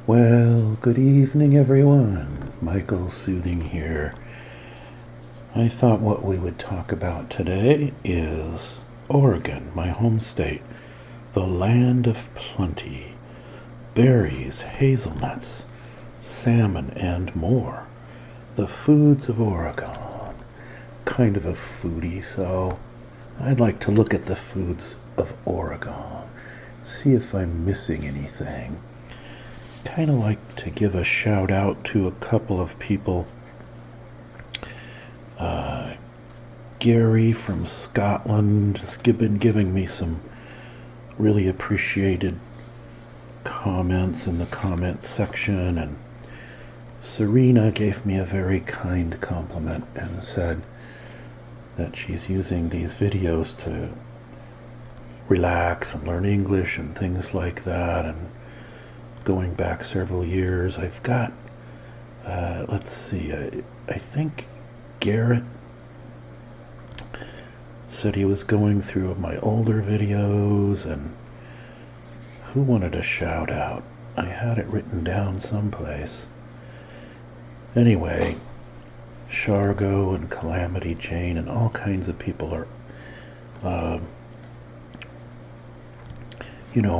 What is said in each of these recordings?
Well, good evening, everyone. Michael Soothing here. I thought what we would talk about today is Oregon, my home state, the land of plenty, berries, hazelnuts, salmon, and more. The foods of Oregon. Kind of a foodie, so I'd like to look at the foods of Oregon, see if I'm missing anything. Kind of like to give a shout out to a couple of people. Gary from Scotland has been giving me some really appreciated comments in the comment section, and Serena gave me a very kind compliment and said that she's using these videos to relax and learn English and things like that. And going back several years, I've got, let's see, I think Garrett said he was going through my older videos, and who wanted a shout out? I had it written down someplace. Anyway, Shargo and Calamity Jane and all kinds of people are,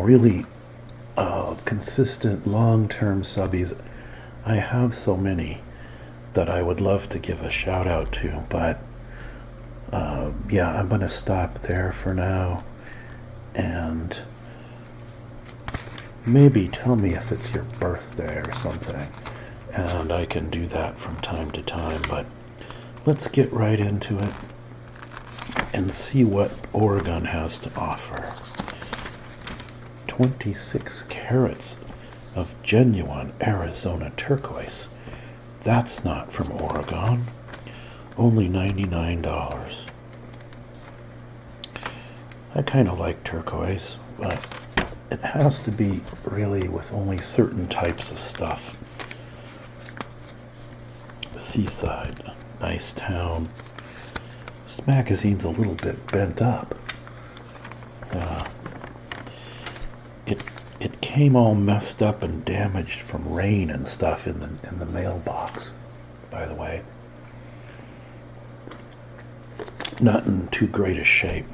really consistent long-term subbies. I have so many that I would love to give a shout out to, but I'm going to stop there for now, and maybe tell me if it's your birthday or something, and I can do that from time to time. But let's get right into it and see what Oregon has to offer. 26 carats of genuine Arizona turquoise. That's not from Oregon. Only $99. I kind of like turquoise, but it has to be really with only certain types of stuff. Seaside, nice town. This magazine's a little bit bent up. It came all messed up and damaged from rain and stuff in the mailbox, by the way. Not in too great a shape,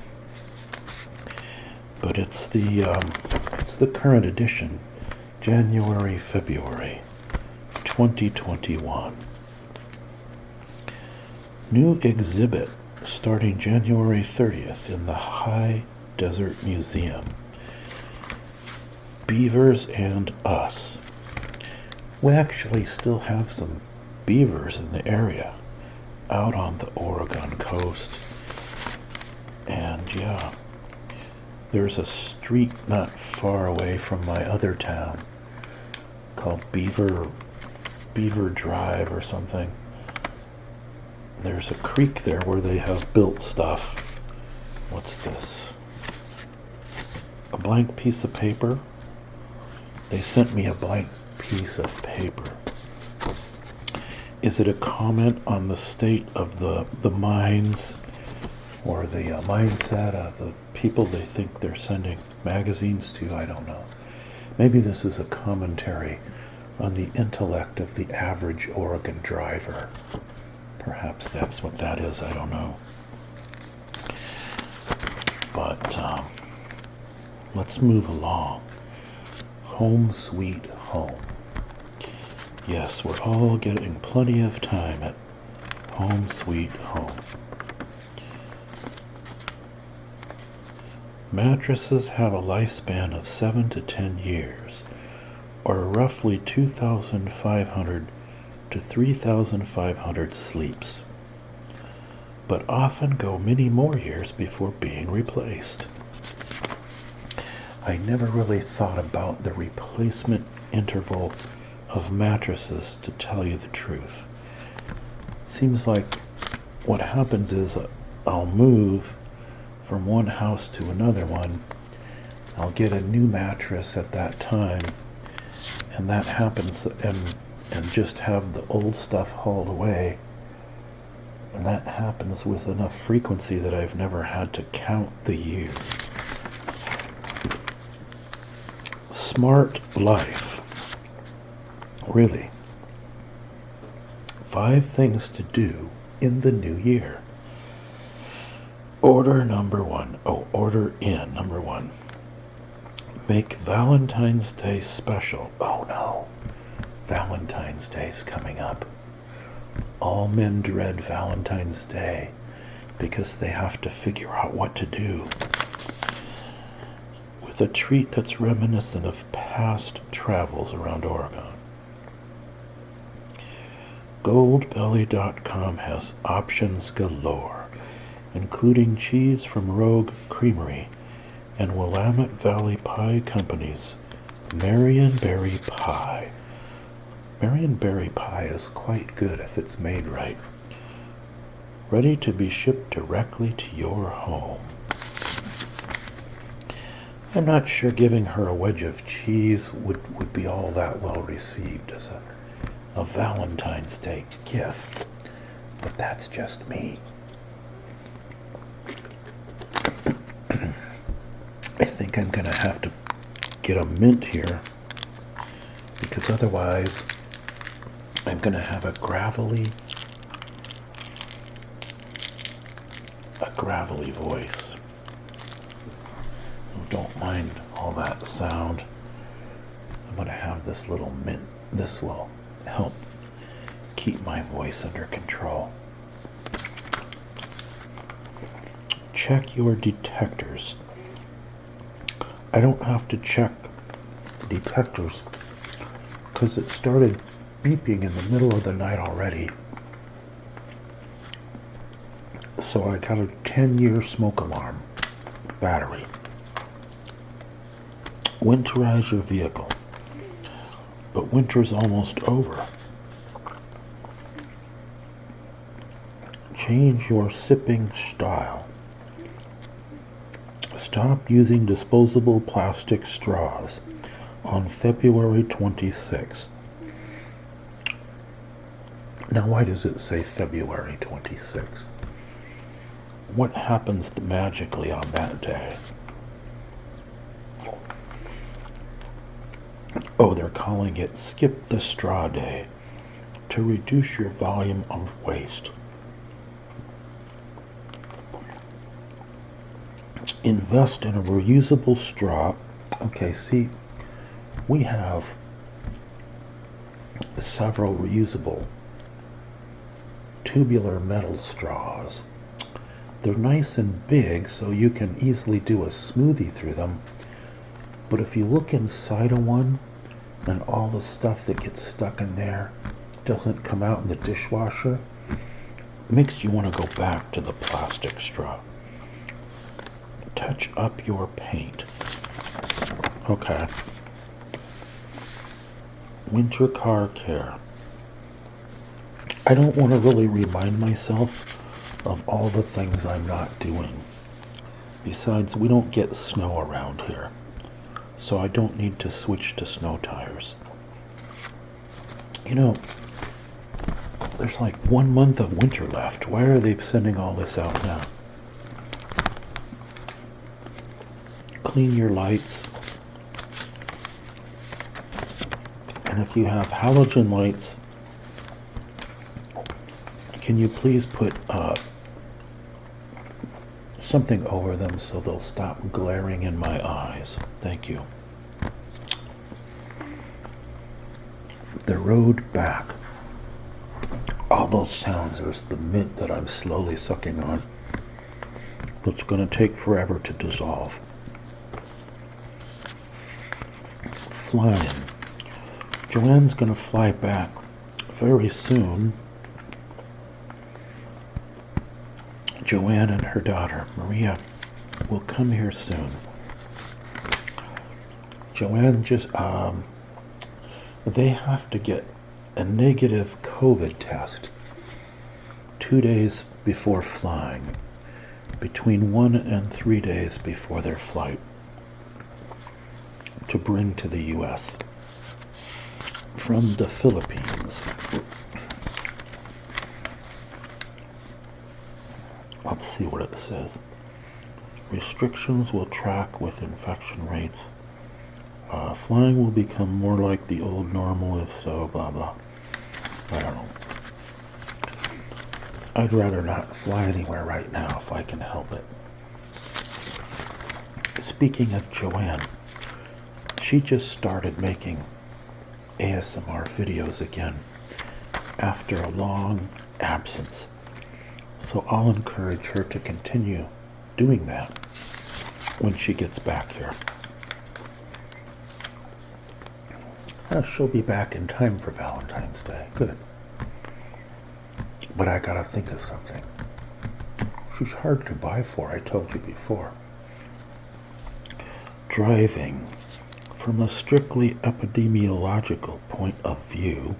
but it's the current edition, January, February 2021. New exhibit starting January 30th in the High Desert Museum. Beavers and Us. We actually still have some beavers in the area out on the Oregon coast. And there's a street not far away from my other town called Beaver Drive or something. There's a creek there where they have built stuff. What's this? A blank piece of paper? They sent me a blank piece of paper. Is it a comment on the state of the minds or the mindset of the people they think they're sending magazines to? I don't know. Maybe this is a commentary on the intellect of the average Oregon driver. Perhaps that's what that is. I don't know. But let's move along. Home sweet home. Yes, we're all getting plenty of time at home sweet home. Mattresses have a lifespan of 7 to 10 years, or roughly 2,500 to 3,500 sleeps, but often go many more years before being replaced. I never really thought about the replacement interval of mattresses, to tell you the truth. Seems like what happens is I'll move from one house to another one. I'll get a new mattress at that time, and that happens, and just have the old stuff hauled away. And that happens with enough frequency that I've never had to count the years. Smart life. Really. 5 things to do in the new year. Order number 1. Oh, order in number 1. Make Valentine's Day special. Oh no. Valentine's Day's coming up. All men dread Valentine's Day because they have to figure out what to do with a treat that's reminiscent of past travels around Oregon. Goldbelly.com has options galore, including cheese from Rogue Creamery and Willamette Valley Pie Company's Marionberry Pie. Marionberry pie is quite good if it's made right. Ready to be shipped directly to your home. I'm not sure giving her a wedge of cheese would be all that well received as a Valentine's Day gift, but that's just me. I think I'm gonna have to get a mint here, because otherwise I'm gonna have a gravelly voice. Don't mind all that sound. I'm gonna have this little mint. This will help keep my voice under control. Check your detectors. I don't have to check the detectors because it started beeping in the middle of the night already. So I got a 10-year smoke alarm battery. Winterize your vehicle. But winter's almost over. Change your sipping style. Stop using disposable plastic straws on February 26th. Now, why does it say February 26th? What happens magically on that day? Oh, they're calling it Skip the Straw Day to reduce your volume of waste. Invest in a reusable straw. Okay, see, we have several reusable tubular metal straws. They're nice and big, so you can easily do a smoothie through them. But if you look inside of one, and all the stuff that gets stuck in there doesn't come out in the dishwasher, makes you want to go back to the plastic straw. Touch up your paint. Okay. Winter car care. I don't want to really remind myself of all the things I'm not doing. Besides, we don't get snow around here, so I don't need to switch to snow tires. You know, there's like 1 month of winter left. Why are they sending all this out now? Clean your lights. And if you have halogen lights, can you please put something over them so they'll stop glaring in my eyes? Thank you. The road back. All those sounds. There's the mint that I'm slowly sucking on. That's going to take forever to dissolve. Flying. Joanne's going to fly back very soon. Joanne and her daughter, Maria, will come here soon. Joanne just, they have to get a negative COVID test 2 days before flying, between 1 and 3 days before their flight, to bring to the U.S. from the Philippines. Let's see what it says. Restrictions will track with infection rates Flying will become more like the old normal if so, blah blah. I don't know. I'd rather not fly anywhere right now if I can help it. Speaking of Joanne, she just started making ASMR videos again after a long absence. So I'll encourage her to continue doing that when she gets back here. She'll be back in time for Valentine's Day. Good. But I gotta think of something. She's hard to buy for, I told you before. Driving. From a strictly epidemiological point of view,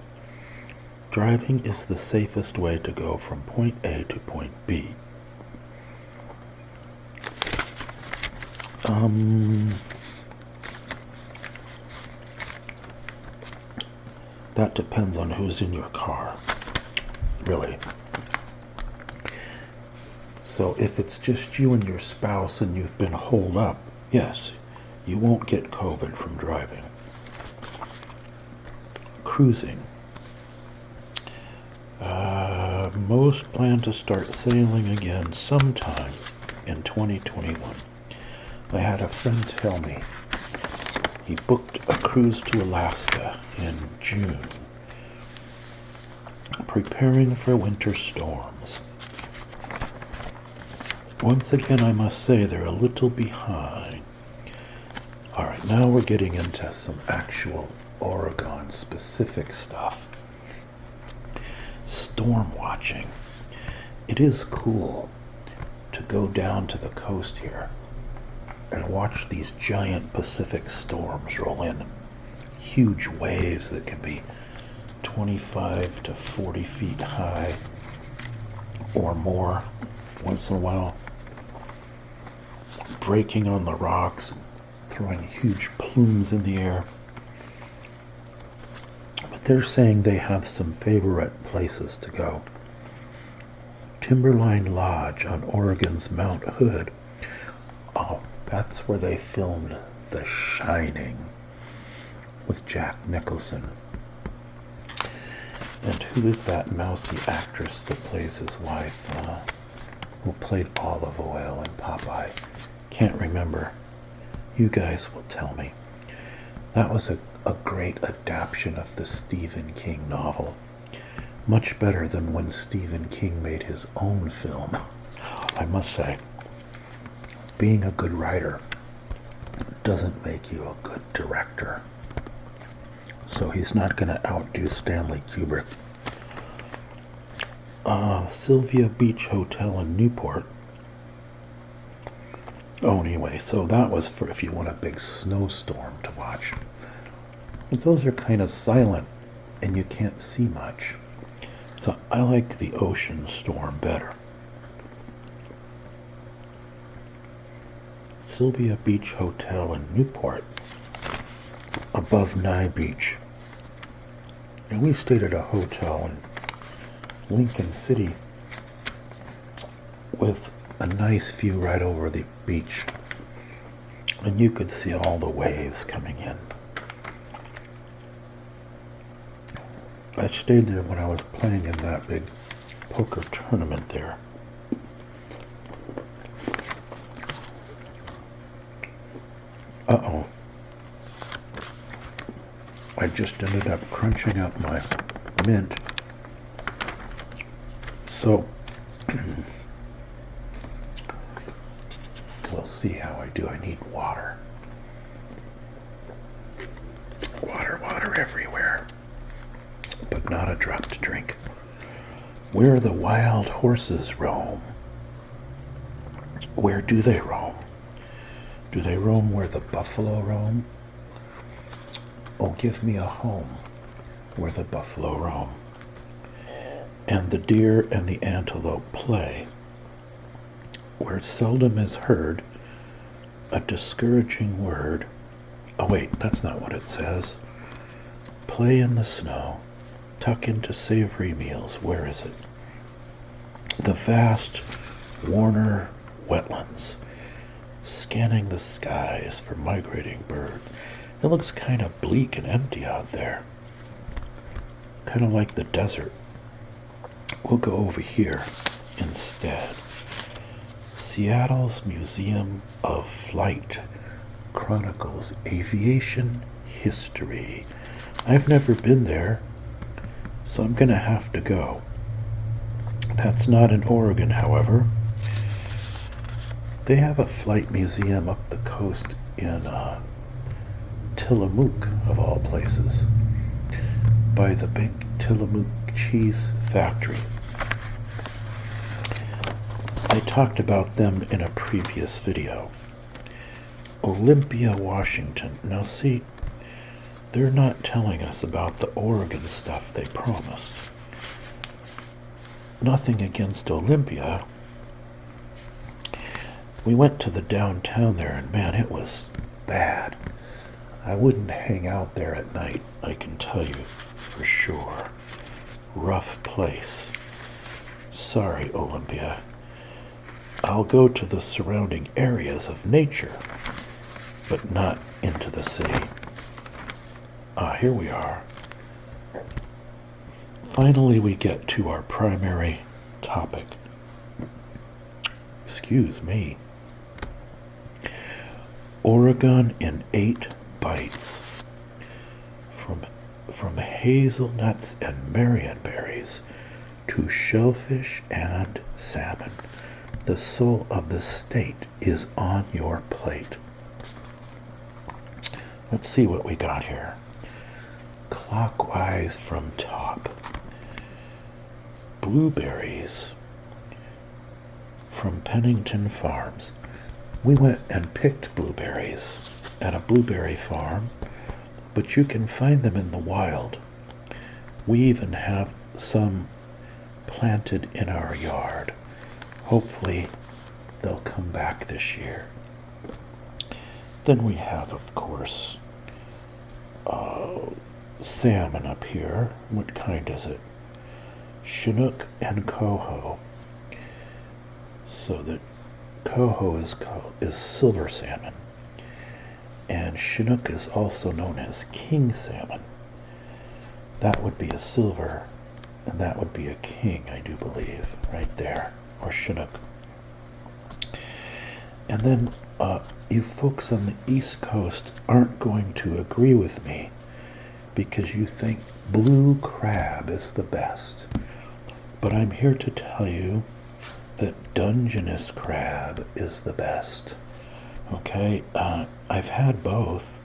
driving is the safest way to go from point A to point B. That depends on who's in your car, really. So if it's just you and your spouse and you've been holed up, yes, you won't get COVID from driving. Cruising. Most plan to start sailing again sometime in 2021. I had a friend tell me he booked a cruise to Alaska in June, preparing for winter storms. Once again, I must say they're a little behind. All right, now we're getting into some actual Oregon-specific stuff. Storm watching. It is cool to go down to the coast here and watch these giant Pacific storms roll in. Huge waves that can be 25 to 40 feet high or more once in a while, breaking on the rocks, throwing huge plumes in the air. But they're saying they have some favorite places to go. Timberline Lodge on Oregon's Mount Hood. Oh, that's where they filmed The Shining with Jack Nicholson. And who is that mousy actress that plays his wife, who played Olive Oil in Popeye? Can't remember. You guys will tell me. That was a great adaptation of the Stephen King novel. Much better than when Stephen King made his own film. I must say, being a good writer doesn't make you a good director. So he's not going to outdo Stanley Kubrick. Sylvia Beach Hotel in Newport. Oh, anyway, so that was for if you want a big snowstorm to watch. But those are kind of silent and you can't see much. So I like the ocean storm better. Sylvia Beach Hotel in Newport, above Nye Beach. And we stayed at a hotel in Lincoln City with a nice view right over the beach. And you could see all the waves coming in. I stayed there when I was playing in that big poker tournament there. Uh-oh. I just ended up crunching up my mint. So, we'll see how I do. I need water. Water everywhere. But not a drop to drink. Where the wild horses roam. Where do they roam? Do they roam where the buffalo roam? Oh, give me a home where the buffalo roam. And the deer and the antelope play. Where seldom is heard a discouraging word. Oh wait, that's not what it says. Play in the snow. Tuck into savory meals. Where is it? The vast Warner wetlands, scanning the skies for migrating birds. It looks kind of bleak and empty out there. Kind of like the desert. We'll go over here instead. Seattle's Museum of Flight chronicles aviation history. I've never been there, so I'm gonna have to go. That's not in Oregon, however. They have a flight museum up the coast in Tillamook, of all places, by the big Tillamook cheese factory. I talked about them in a previous video. Olympia, Washington. Now see, they're not telling us about the Oregon stuff they promised. Nothing against Olympia. We went to the downtown there, and man, it was bad. I wouldn't hang out there at night, I can tell you for sure. Rough place. Sorry, Olympia. I'll go to the surrounding areas of nature, but not into the city. Ah, here we are. Finally, we get to our primary topic. Excuse me. Oregon in 8 bites. From hazelnuts and marionberries to shellfish and salmon. The soul of the state is on your plate. Let's see what we got here. Clockwise from top. Blueberries from Pennington Farms. We went and picked blueberries at a blueberry farm, but you can find them in the wild. We even have some planted in our yard. Hopefully they'll come back this year. Then we have, of course, salmon up here. What kind is it? Chinook and coho. So the coho is silver salmon, and Chinook is also known as king salmon. That would be a silver, and that would be a king, I do believe, right there, or Chinook. And then you folks on the East Coast aren't going to agree with me because you think blue crab is the best. But I'm here to tell you that Dungeness crab is the best. Okay, I've had both,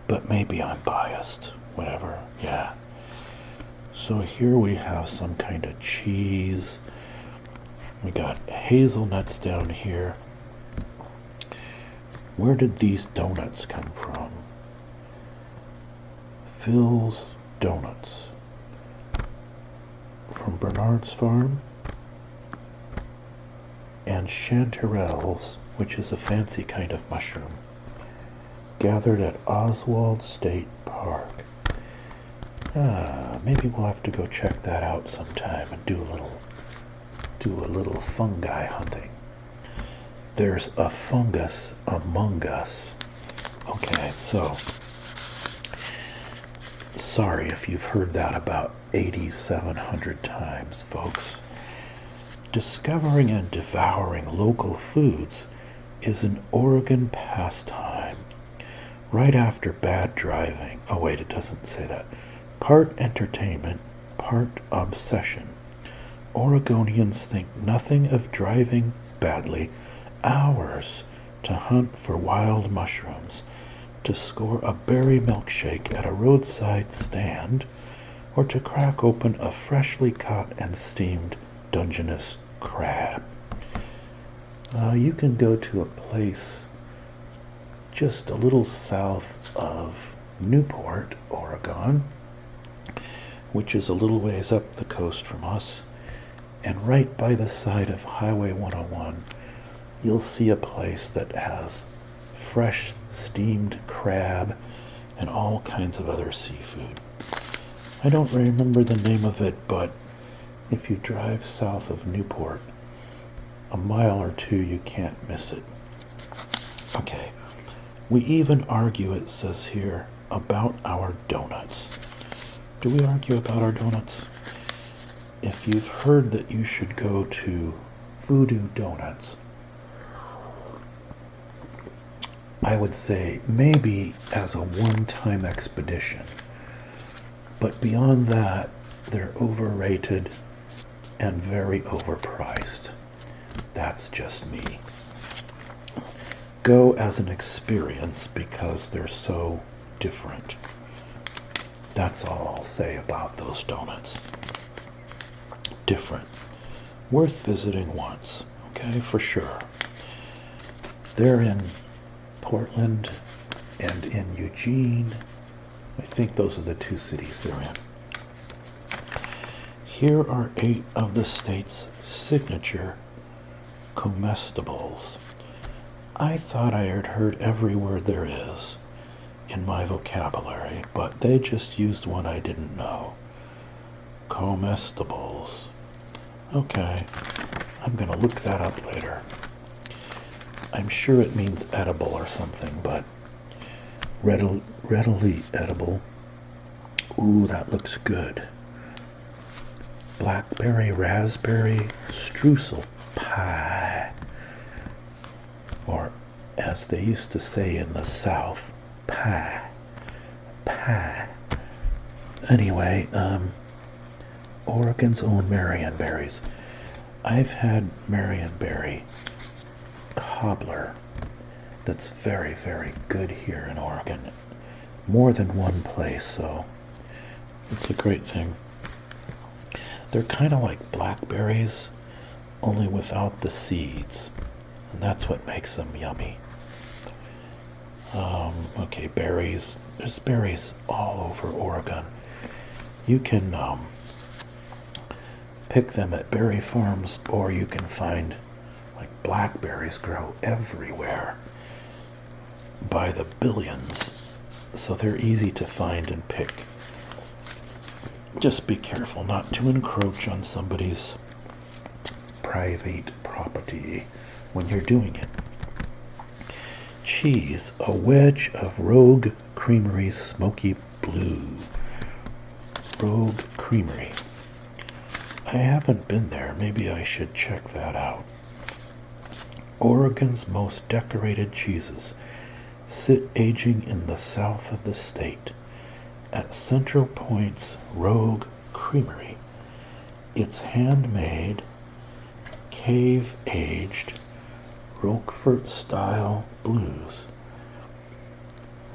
but maybe I'm biased. Whatever, yeah. So here we have some kind of cheese. We got hazelnuts down here. Where did these donuts come from? Phil's Donuts. From Bernard's Farm. And chanterelles, which is a fancy kind of mushroom, gathered at Oswald State Park. Maybe we'll have to go check that out sometime and do a little fungi hunting. There's a fungus among us. Okay, so sorry if you've heard that about 8,700 times, folks. Discovering and devouring local foods is an Oregon pastime. Right after bad driving. Oh wait, it doesn't say that. Part entertainment, part obsession. Oregonians think nothing of driving badly hours to hunt for wild mushrooms, to score a berry milkshake at a roadside stand, or to crack open a freshly caught and steamed Dungeness crab. You can go to a place just a little south of Newport, Oregon, which is a little ways up the coast from us, and right by the side of Highway 101, you'll see a place that has fresh steamed crab and all kinds of other seafood. I don't remember the name of it, but if you drive south of Newport, a mile or two, you can't miss it. Okay, We even argue, it says here, about our donuts. Do we argue about our donuts? If you've heard that you should go to Voodoo Donuts, I would say maybe as a one-time expedition. But beyond that, they're overrated and very overpriced. That's just me. Go as an experience because they're so different. That's all I'll say about those donuts. Different. Worth visiting once, okay, for sure. They're in Portland and in Eugene. I think those are the two cities they're in. Here are 8 of the state's signature comestibles. I thought I had heard every word there is in my vocabulary, but they just used one I didn't know. Comestibles. Okay, I'm gonna look that up later. I'm sure it means edible or something, but readily edible. Ooh, that looks good. Blackberry raspberry streusel pie. Or as they used to say in the South, pie. Pie. Anyway, Oregon's own Marionberries. I've had Marionberry cobbler that's very, very good here in Oregon. More than one place, so it's a great thing. They're kind of like blackberries, only without the seeds. And that's what makes them yummy. Okay, berries. There's berries all over Oregon. You can pick them at berry farms, or you can find like blackberries grow everywhere by the billions. So they're easy to find and pick. Just be careful not to encroach on somebody's private property when you're doing it. Cheese, a wedge of Rogue Creamery Smoky Blue. Rogue Creamery. I haven't been there. Maybe I should check that out. Oregon's most decorated cheeses sit aging in the south of the state at Central Point's Rogue Creamery. It's handmade, cave-aged Roquefort-style blues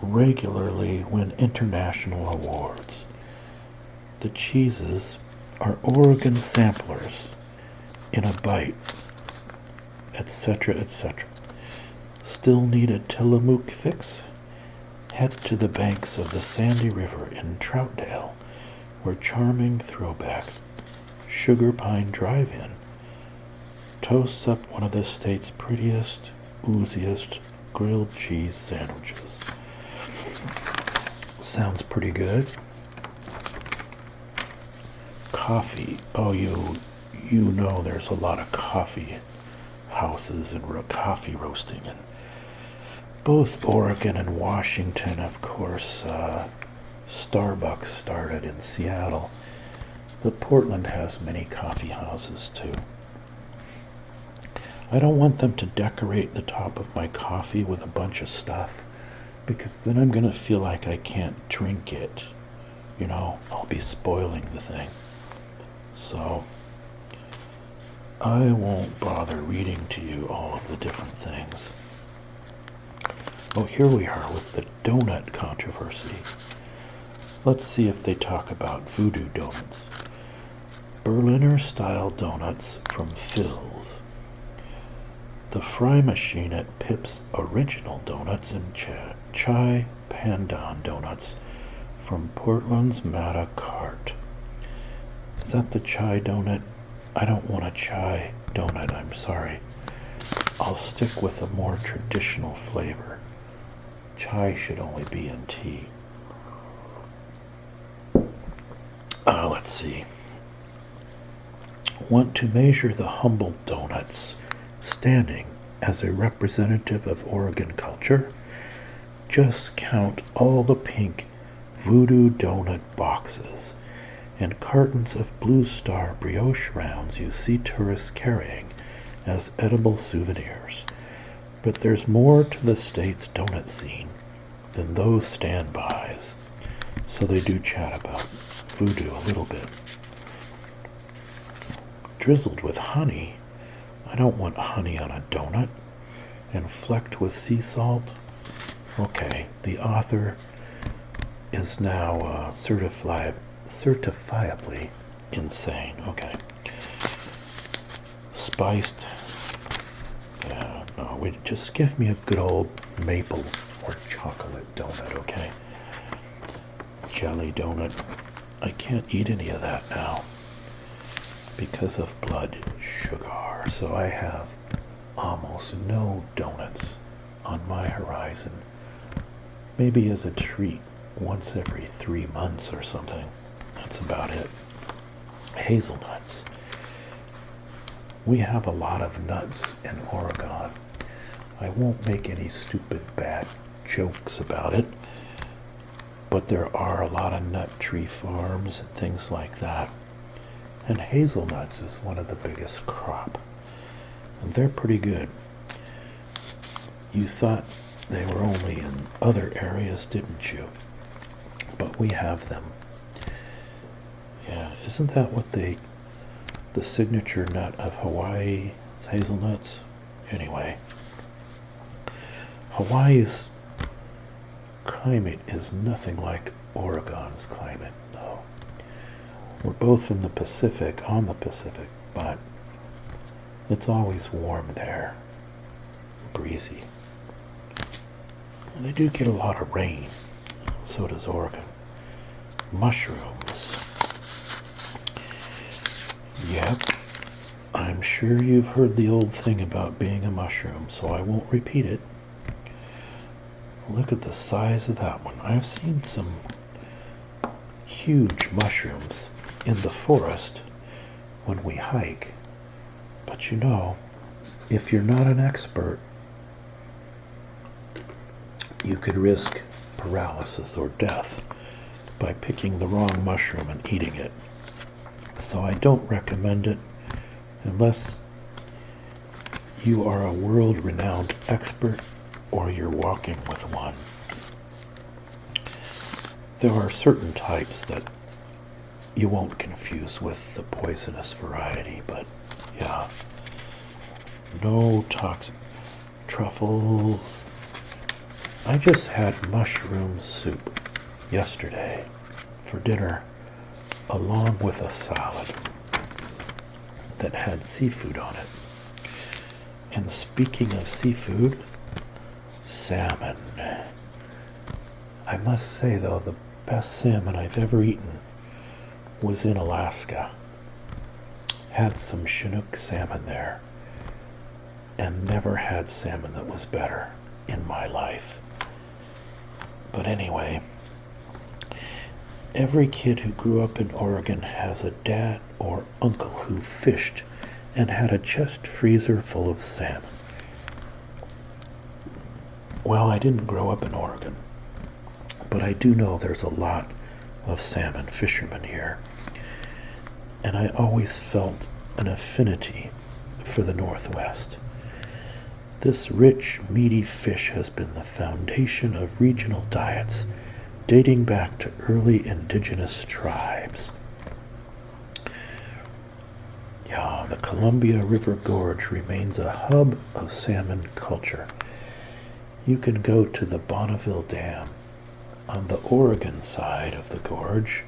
regularly win international awards. The cheeses are Oregon samplers in a bite, etc., etc. Still need a Tillamook fix? Head to the banks of the Sandy River in Troutdale, where charming throwback Sugar Pine Drive-In toasts up one of the state's prettiest, ooziest grilled cheese sandwiches. Sounds pretty good. Coffee. Oh, you know there's a lot of coffee houses and coffee roasting in both Oregon and Washington. Of course, Starbucks started in Seattle, but Portland has many coffee houses too. I don't want them to decorate the top of my coffee with a bunch of stuff, because then I'm going to feel like I can't drink it. You know, I'll be spoiling the thing. So, I won't bother reading to you all of the different things. Oh, here we are with the donut controversy. Let's see if they talk about Voodoo Donuts. Berliner-style donuts from Phil's. The fry machine at Pip's Original Donuts and Chai Pandan Donuts from Portland's Mata Cart. Is that the chai donut? I don't want a chai donut, I'm sorry. I'll stick with a more traditional flavor. Chai should only be in tea. Let's see. Want to measure the humble donuts standing as a representative of Oregon culture? just count all the pink Voodoo donut boxes and cartons of Blue Star brioche rounds you see tourists carrying as edible souvenirs. But there's more to the state's donut scene than those standbys, so they do chat about voodoo a little bit. Drizzled with honey? I don't want honey on a donut. And flecked with sea salt? Okay, the author is now certifiably insane. Okay. Spiced. No, just give me a good old maple or chocolate donut, okay? Jelly donut. I can't eat any of that now because of blood sugar. So I have almost no donuts on my horizon. Maybe as a treat once every 3 months or something. That's about it. Hazelnuts. We have a lot of nuts in Oregon. I won't make any stupid bad jokes about it, but there are a lot of nut tree farms and things like that. And hazelnuts is one of the biggest crop. And they're pretty good. You thought they were only in other areas, didn't you? But we have them. Yeah, isn't that what the signature nut of Hawaii is? Hazelnuts? Anyway, Hawaii's climate is nothing like Oregon's climate, though. We're both in the Pacific, on the Pacific, but it's always warm there, breezy. They do get a lot of rain, so does Oregon. Mushrooms. Yep, I'm sure you've heard the old thing about being a mushroom, so I won't repeat it. Look at the size of that one. I've seen some huge mushrooms in the forest when we hike. But you know, if you're not an expert, you could risk paralysis or death by picking the wrong mushroom and eating it. So I don't recommend it unless you are a world-renowned expert or you're walking with one. There are certain types that you won't confuse with the poisonous variety, but yeah. No toxic truffles. I just had mushroom soup yesterday for dinner, along with a salad that had seafood on it. And speaking of seafood, salmon. I must say, though, the best salmon I've ever eaten was in Alaska. Had some Chinook salmon there, and never had salmon that was better in my life. But anyway, every kid who grew up in Oregon has a dad or uncle who fished and had a chest freezer full of salmon. Well, I didn't grow up in Oregon, but I do know there's a lot of salmon fishermen here, and I always felt an affinity for the Northwest. This rich, meaty fish has been the foundation of regional diets dating back to early indigenous tribes. Yeah, the Columbia River Gorge remains a hub of salmon culture. You can go to the Bonneville Dam on the Oregon side of the gorge,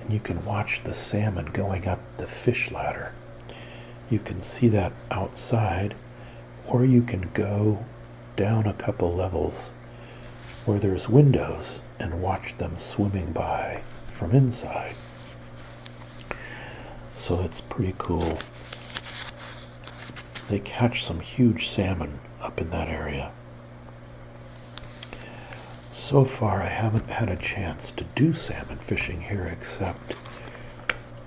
and you can watch the salmon going up the fish ladder. You can see that outside, or you can go down a couple levels where there's windows and watch them swimming by from inside. So it's pretty cool. They catch some huge salmon up in that area. So far, I haven't had a chance to do salmon fishing here except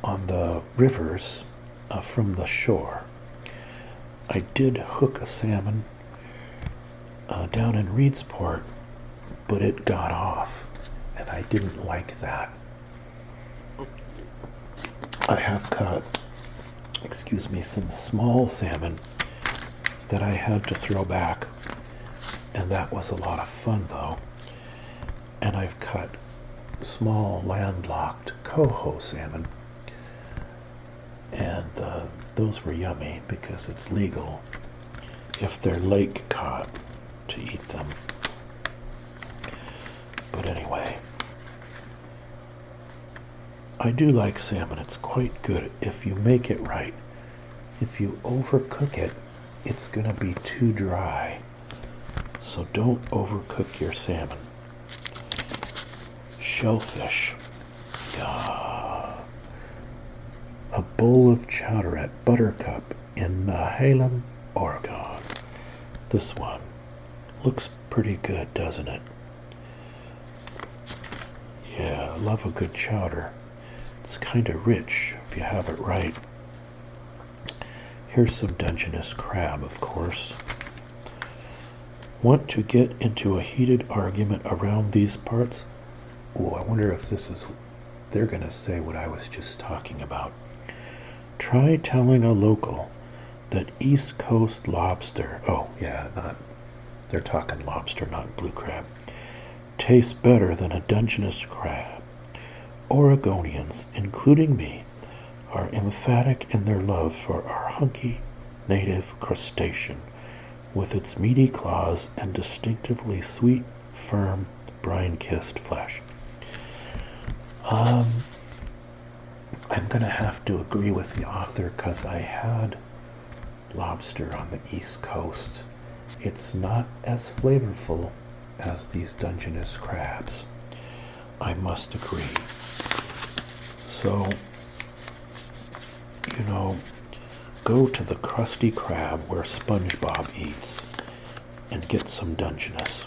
on the rivers from the shore. I did hook a salmon down in Reedsport, but it got off, and I didn't like that. I have caught, some small salmon that I had to throw back, and that was a lot of fun though. And I've caught small landlocked coho salmon, and those were yummy because it's legal, if they're lake caught, to eat them. But anyway, I do like salmon. It's quite good if you make it right. If you overcook it, it's going to be too dry. So don't overcook your salmon. Shellfish. Yeah. A bowl of chowder at Buttercup in Halem, Oregon. This one looks pretty good, doesn't it? Yeah, I love a good chowder. It's kind of rich if you have it right. Here's some Dungeness crab, of course. Want to get into a heated argument around these parts? Oh, I wonder if they're going to say what I was just talking about. Try telling a local that East Coast lobster, they're talking lobster, not blue crab, tastes better than a Dungeness crab. Oregonians, including me, are emphatic in their love for our hunky native crustacean, with its meaty claws and distinctively sweet, firm, brine-kissed flesh. I'm going to have to agree with the author, because I had lobster on the East Coast. It's not as flavorful as these Dungeness crabs. I must agree. So, go to the Krusty Krab where SpongeBob eats and get some Dungeness.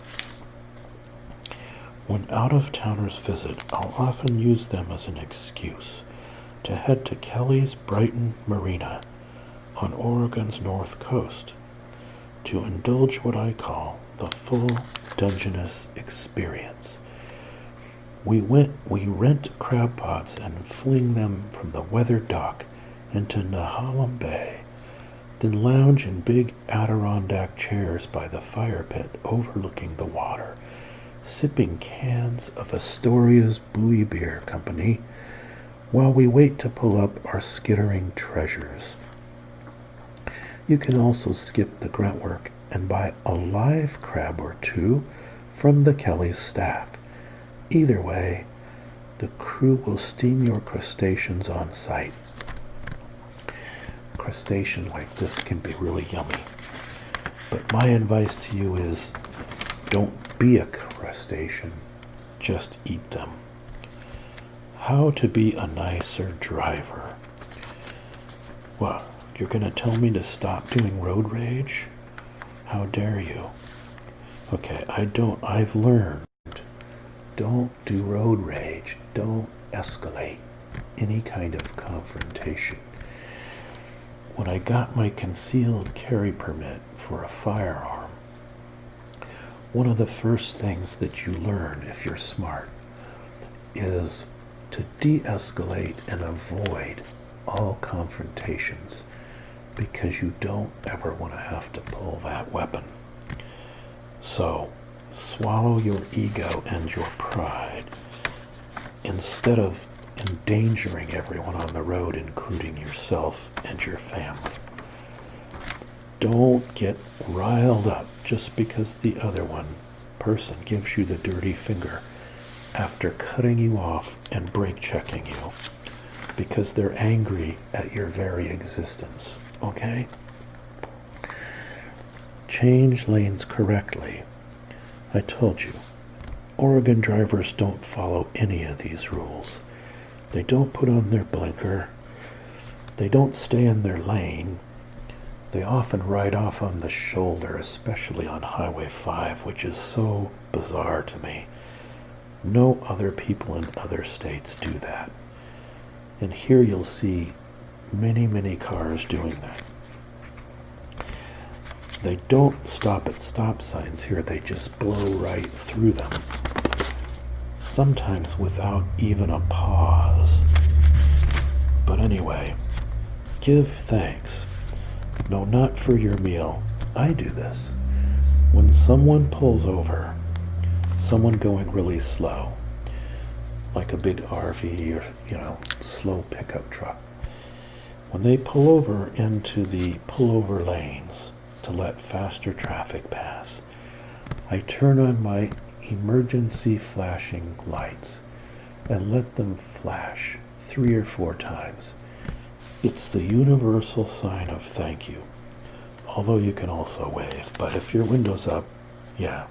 When out-of-towners visit, I'll often use them as an excuse to head to Kelly's Brighton Marina on Oregon's north coast to indulge what I call the full Dungeness experience. We rent crab pots and fling them from the weathered dock into Nehalem Bay, then lounge in big Adirondack chairs by the fire pit overlooking the water, sipping cans of Astoria's Buoy Beer Company while we wait to pull up our skittering treasures. You can also skip the grunt work and buy a live crab or two from the Kelly's staff. Either way, the crew will steam your crustaceans on site. Crustacean like this can be really yummy. But my advice to you is, don't be a crustacean, just eat them. How to be a nicer driver. What, you're going to tell me to stop doing road rage? How dare you? Okay, I've learned. Don't do road rage. Don't escalate any kind of confrontation. When I got my concealed carry permit for a firearm, one of the first things that you learn, if you're smart, is to de-escalate and avoid all confrontations, because you don't ever want to have to pull that weapon. So, swallow your ego and your pride instead of endangering everyone on the road, including yourself and your family. Don't get riled up just because the other person gives you the dirty finger after cutting you off and brake checking you, because they're angry at your very existence, okay? Change lanes correctly. I told you, Oregon drivers don't follow any of these rules. They don't put on their blinker. They don't stay in their lane. They often ride off on the shoulder, especially on Highway 5, which is so bizarre to me. No other people in other states do that. And here you'll see many, many cars doing that. They don't stop at stop signs here, they just blow right through them. Sometimes without even a pause. But anyway, give thanks. No, not for your meal. I do this. When someone pulls over, someone going really slow, like a big RV or, slow pickup truck, when they pull over into the pullover lanes to let faster traffic pass, I turn on my emergency flashing lights and let them flash 3 or 4 times. It's the universal sign of thank you. Although you can also wave, but if your window's up, yeah.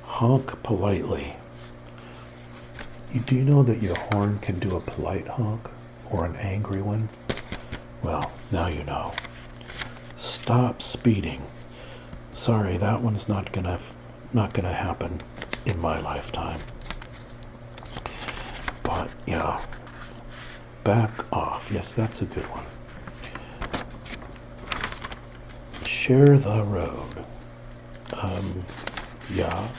Honk politely. Do you know that your horn can do a polite honk or an angry one? Well, now you know. Stop speeding. Sorry, that one's not gonna happen in my lifetime. But yeah, back off. Yes, that's a good one. Share the road. Yeah.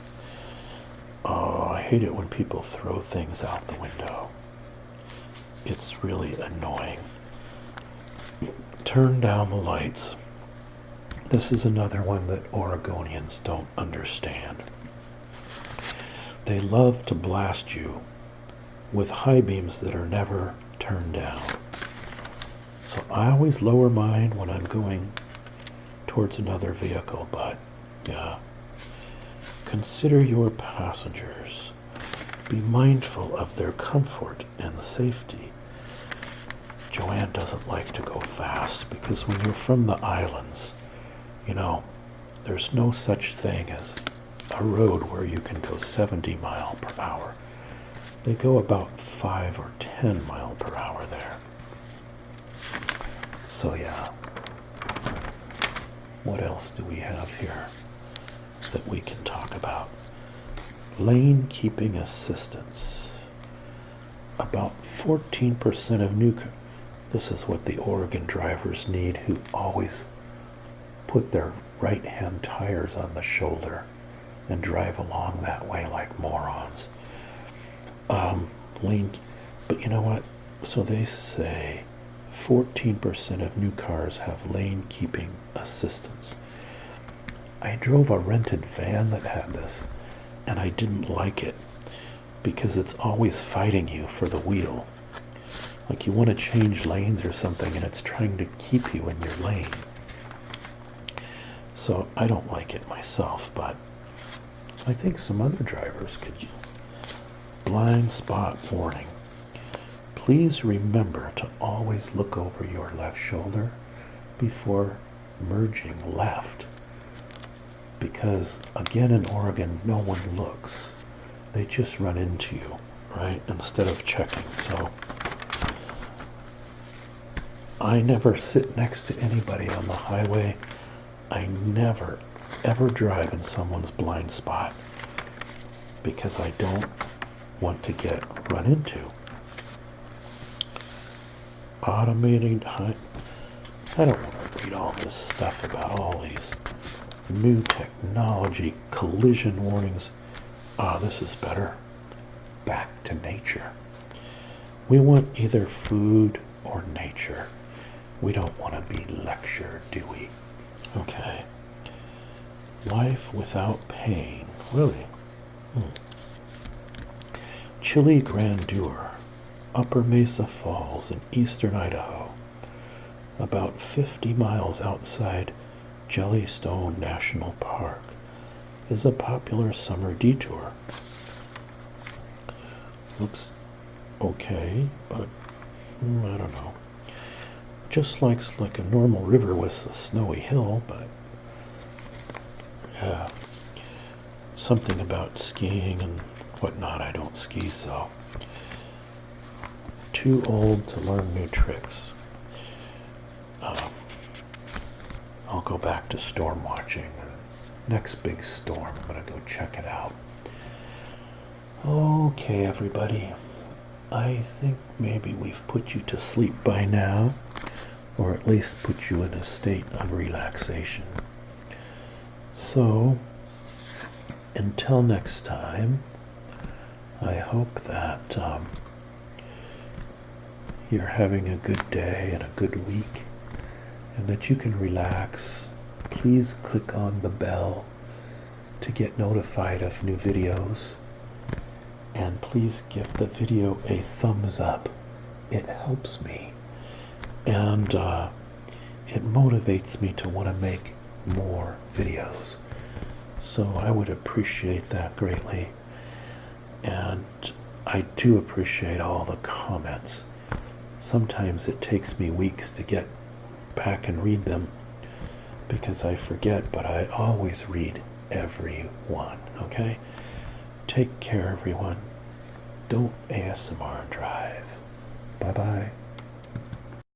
Oh, I hate it when people throw things out the window. It's really annoying. Turn down the lights. This is another one that Oregonians don't understand. They love to blast you with high beams that are never turned down. So I always lower mine when I'm going towards another vehicle, but yeah. Consider your passengers. Be mindful of their comfort and safety. Joanne doesn't like to go fast because when you're from the islands, there's no such thing as a road where you can go 70 miles per hour. They go about 5 or 10 miles per hour there. So yeah. What else do we have here that we can talk about? Lane keeping assistance. About 14% of new cars. This is what the Oregon drivers need, who always put their right-hand tires on the shoulder and drive along that way like morons. But you know what? So they say 14% of new cars have lane keeping assistance. I drove a rented van that had this, and I didn't like it because it's always fighting you for the wheel. Like you want to change lanes or something, and it's trying to keep you in your lane. So I don't like it myself, but I think some other drivers could use. Blind spot warning. Please remember to always look over your left shoulder before merging left. Because again, in Oregon, no one looks. They just run into you, right? Instead of checking. So I never sit next to anybody on the highway. I never, ever drive in someone's blind spot because I don't want to get run into. Automated I don't want to read all this stuff about all these new technology, collision warnings. This is better. Back to nature. We want either food or nature. We don't want to be lectured, do we? Okay. Life without pain. Really? Chilly grandeur. Upper Mesa Falls in eastern Idaho. About 50 miles outside Jellystone National Park is a popular summer detour. Looks okay, but I don't know. Just like a normal river with a snowy hill, but yeah, something about skiing and whatnot. I don't ski, so too old to learn new tricks. I'll go back to storm watching. Next big storm, I'm gonna go check it out. Okay, everybody. I think maybe we've put you to sleep by now. or at least put you in a state of relaxation. So, until next time, I hope that you're having a good day and a good week, and that you can relax. Please click on the bell to get notified of new videos, and please give the video a thumbs up. It helps me, and it motivates me to want to make more videos. So I would appreciate that greatly. And I do appreciate all the comments. Sometimes it takes me weeks to get back and read them because I forget, but I always read every one, okay? Take care, everyone. Don't ASMR drive. Bye-bye.